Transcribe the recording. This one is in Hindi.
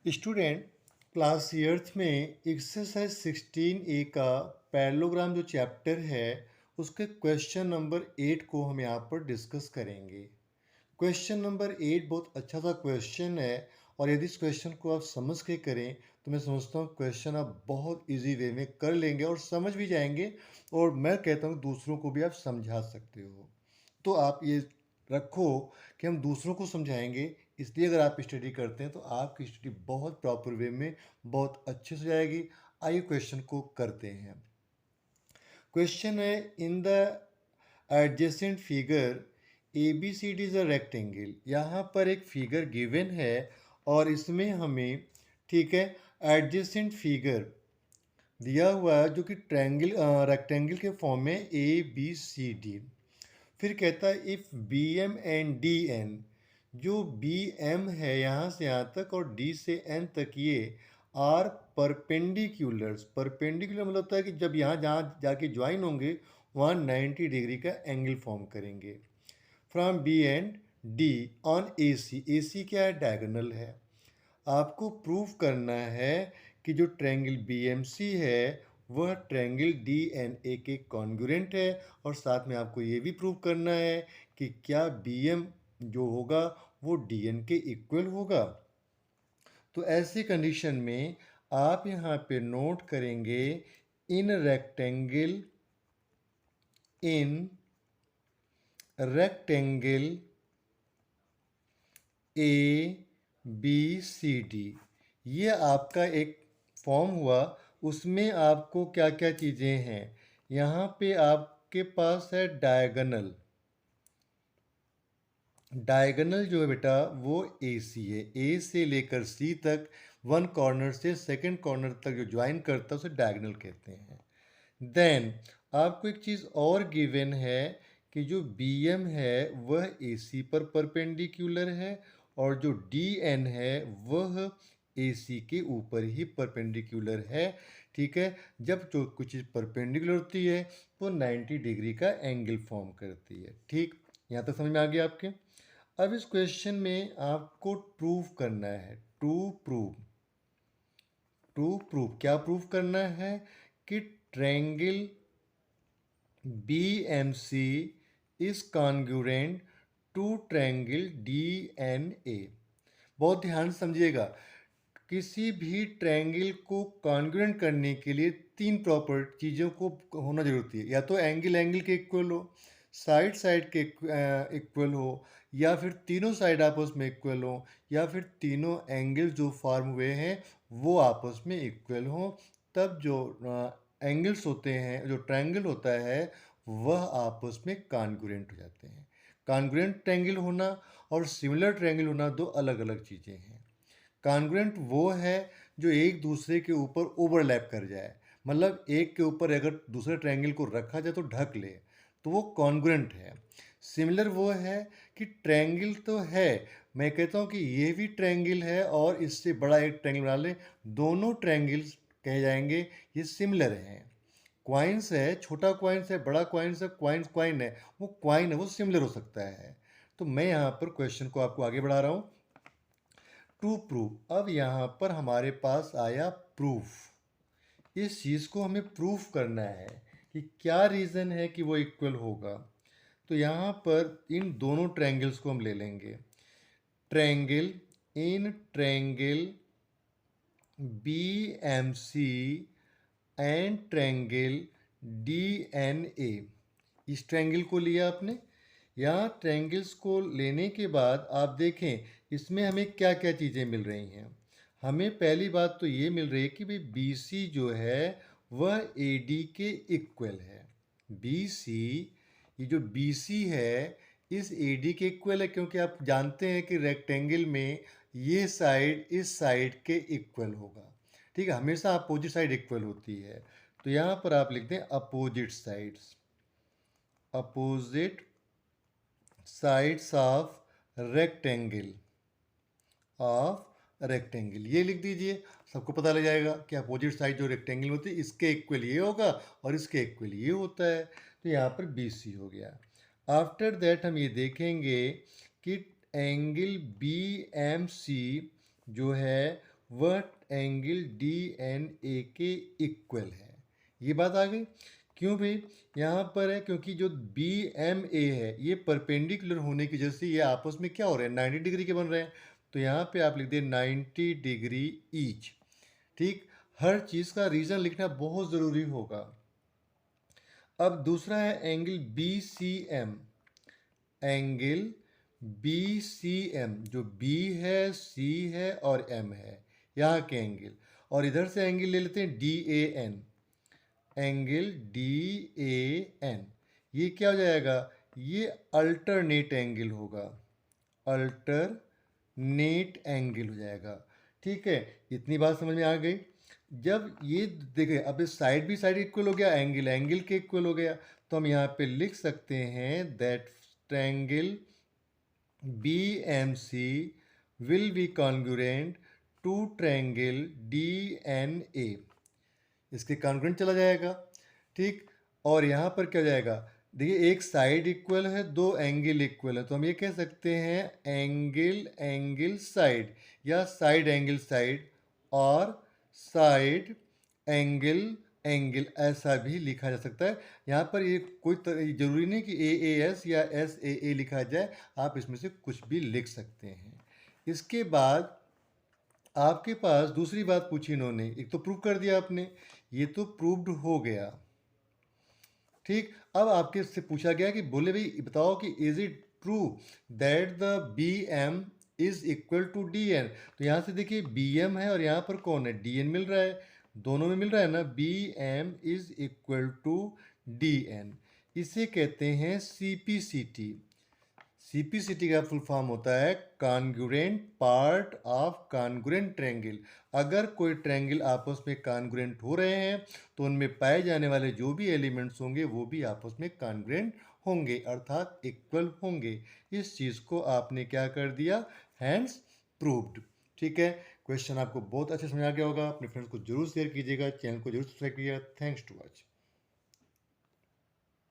स्टूडेंट क्लास एट्थ में एक्सरसाइज 16A का पैरेललोग्राम जो चैप्टर है उसके क्वेश्चन नंबर 8 को हम यहाँ पर डिस्कस करेंगे। क्वेश्चन नंबर 8 बहुत अच्छा सा क्वेश्चन है और यदि इस क्वेश्चन को आप समझ के करें तो मैं समझता हूँ क्वेश्चन आप बहुत इजी वे में कर लेंगे और समझ भी जाएंगे और मैं कहता हूँ दूसरों को भी आप समझा सकते हो। तो आप ये रखो कि हम दूसरों को समझाएंगे, इसलिए अगर आप स्टडी करते हैं तो आपकी स्टडी बहुत प्रॉपर वे में बहुत अच्छे से जाएगी। आइए क्वेश्चन को करते हैं। क्वेश्चन है, in the adjacent figure A B C D is a rectangle. यहाँ पर एक फिगर गिवन है और इसमें हमें, ठीक है, एडजेसेंट फिगर दिया हुआ है जो कि ट्रायंगल रेक्टेंगल के फॉर्म में ए बी सी डी। फिर कहता है if B M and D N, जो बी एम है यहाँ से यहाँ तक और डी से एन तक, ये आर परपेंडिकुलर्स। परपेंडिकुलर मतलब होता है कि जब यहाँ जहाँ जाके ज्वाइन होंगे वहाँ 90 डिग्री का एंगल फॉर्म करेंगे। From B and D on A C. A C क्या है? डायगोनल है। आपको प्रूव करना है कि जो ट्रायंगल बी एम सी है वह ट्रायंगल डी एन ए के कॉन्ग्रुएंट है और साथ में आपको ये भी प्रूव करना है कि क्या बी एम जो होगा वो डी एन के इक्वल होगा। तो ऐसी कंडीशन में आप यहाँ पे नोट करेंगे in rectangle A B C D, ये आपका एक फॉर्म हुआ। उसमें आपको क्या क्या चीज़ें हैं, यहाँ पे आपके पास है डायगोनल। डायगोनल जो है बेटा वो ए सी है। ए से लेकर सी तक वन कॉर्नर से सेकंड कॉर्नर तक जो ज्वाइन करता है उसे डायगोनल कहते हैं। देन आपको एक चीज़ और गिवन है कि जो बी एम है वह ए सी पर परपेंडिकुलर है और जो डी एन है वह ए सी के ऊपर ही परपेंडिकुलर है। ठीक है, जब जो कुछ चीज़ परपेंडिकुलर होती है वो 90 डिग्री का एंगल फॉर्म करती है। ठीक, यहाँ तक समझ में आ गया आपके। अब इस क्वेश्चन में आपको प्रूव करना है, टू प्रूव क्या प्रूव करना है कि triangle B M C is congruent to triangle D N A. बहुत ध्यान से समझिएगा, किसी भी ट्रायंगल को कॉन्ग्रुएंट करने के लिए तीन प्रॉपर चीज़ों को होना जरूरी है। या तो एंगल एंगल के इक्वल हो, साइड साइड के इक्वल हो, या फिर तीनों साइड आपस में इक्वल हो, या फिर तीनों एंगल जो फॉर्म हुए हैं वो आपस में इक्वल हो। तब जो एंगल्स होते हैं, जो ट्रायंगल होता है वह आपस में कॉन्ग्रुएंट हो जाते हैं। कॉन्ग्रुएंट ट्रायंगल होना और सिमिलर ट्रायंगल होना दो अलग अलग चीज़ें हैं। कॉन्ग्रुएंट वो है जो एक दूसरे के ऊपर ओवरलैप कर जाए, मतलब एक के ऊपर अगर दूसरे ट्रायंगल को रखा जाए तो ढक ले, तो वो कॉन्ग्रुएंट है। सिमिलर वो है कि ट्रायंगल तो है, मैं कहता हूँ कि ये भी ट्रायंगल है और इससे बड़ा एक ट्रायंगल बना ले, दोनों ट्रायंगल्स कहे जाएंगे ये सिमिलर हैं। क्वाइंस है, छोटा क्वाइंस है, बड़ा क्वाइंस है, क्वाइंस क्वाइन है, वो सिमिलर हो सकता है। तो मैं यहाँ पर क्वेश्चन को आपको आगे बढ़ा रहा हूँ। टू प्रूव, अब यहाँ पर हमारे पास आया प्रूफ। इस चीज़ को हमें प्रूफ करना है कि क्या रीज़न है कि वो इक्वल होगा। तो यहाँ पर इन दोनों ट्रायंगल्स को हम ले लेंगे। Triangle B M C and triangle D N A, इस ट्रायंगल को लिया आपने। यहाँ ट्रायंगल्स को लेने के बाद आप देखें इसमें हमें क्या क्या चीज़ें मिल रही हैं। हमें पहली बात तो ये मिल रही है कि भाई बी सी जो है वह ए डी के इक्वल है। बी सी, ये जो बी सी है इस ए डी के इक्वल है, क्योंकि आप जानते हैं कि रेक्टेंगल में ये साइड इस साइड के इक्वल होगा। ठीक है, हमेशा अपोजिट साइड इक्वल होती है। तो यहाँ पर आप लिखते हैं अपोजिट साइड्स ऑफ रेक्टेंगल, ये लिख दीजिए, सबको पता लग जाएगा कि अपोजिट साइड जो रेक्टेंगल होती है इसके इक्वल ये होगा और इसके इक्वल ये होता है। तो यहाँ पर बी सी हो गया। आफ्टर दैट हम ये देखेंगे कि एंगल बी एम सी जो है वह एंगल डी एन ए के इक्वल है। ये बात आ गई। क्यों भाई? यहाँ पर है क्योंकि जो बी एम ए है ये परपेंडिकुलर होने की वजह से ये आपस में क्या हो रहे हैं, 90 डिग्री के बन रहे हैं। तो यहाँ पे आप लिख दें 90 डिग्री ईच। ठीक, हर चीज़ का रीज़न लिखना बहुत ज़रूरी होगा। अब दूसरा है angle B C M. Angle B C M, जो बी है, सी है और एम है, यहाँ के एंगल। और इधर से एंगल ले लेते हैं D A N. Angle D A N, ये क्या हो जाएगा? ये अल्टरनेट एंगल होगा, अल्टरनेट एंगल हो जाएगा। ठीक है, इतनी बात समझ में आ गई। जब ये देखें, अब इस साइड भी साइड इक्वल हो गया, एंगल एंगल के इक्वल हो गया, तो हम यहाँ पे लिख सकते हैं that triangle B M C will be congruent to triangle D N A. इसके कॉन्ग्रुएंट चला जाएगा। ठीक, और यहाँ पर क्या हो जाएगा? देखिए, एक साइड इक्वल है, दो एंगल इक्वल है, तो हम ये कह सकते हैं एंगल एंगल साइड, या साइड एंगल साइड, और साइड एंगल एंगल, ऐसा भी लिखा जा सकता है। यहाँ पर ये कोई जरूरी नहीं कि ए एस या एस ए लिखा जाए, आप इसमें से कुछ भी लिख सकते हैं। इसके बाद आपके पास दूसरी बात पूछी इन्होंने, एक तो प्रूव कर दिया आपने, ये तो प्रूव्ड हो गया। ठीक, अब आपके से पूछा गया कि बोले भाई बताओ कि is it true that the B M is equal to D N. तो यहाँ से देखिए बी एम है और यहाँ पर कौन है, डी एन मिल रहा है, दोनों में मिल रहा है ना, B M is equal to D N. इसे कहते हैं सीपीसीटी। सीपीसीटी का फुल फॉर्म होता है congruent part of congruent triangle. अगर कोई ट्रायंगल आपस में कॉन्ग्रुएंट हो रहे हैं तो उनमें पाए जाने वाले जो भी एलिमेंट्स होंगे वो भी आपस में कॉन्ग्रुएंट होंगे, अर्थात इक्वल होंगे। इस चीज़ को आपने क्या कर दिया, हैंड्स प्रूव्ड। ठीक है, क्वेश्चन आपको बहुत अच्छे समझ आ गया होगा। अपने फ्रेंड्स को जरूर शेयर कीजिएगा, चैनल को जरूर सब्सक्राइब कीजिएगा। Thanks to watch.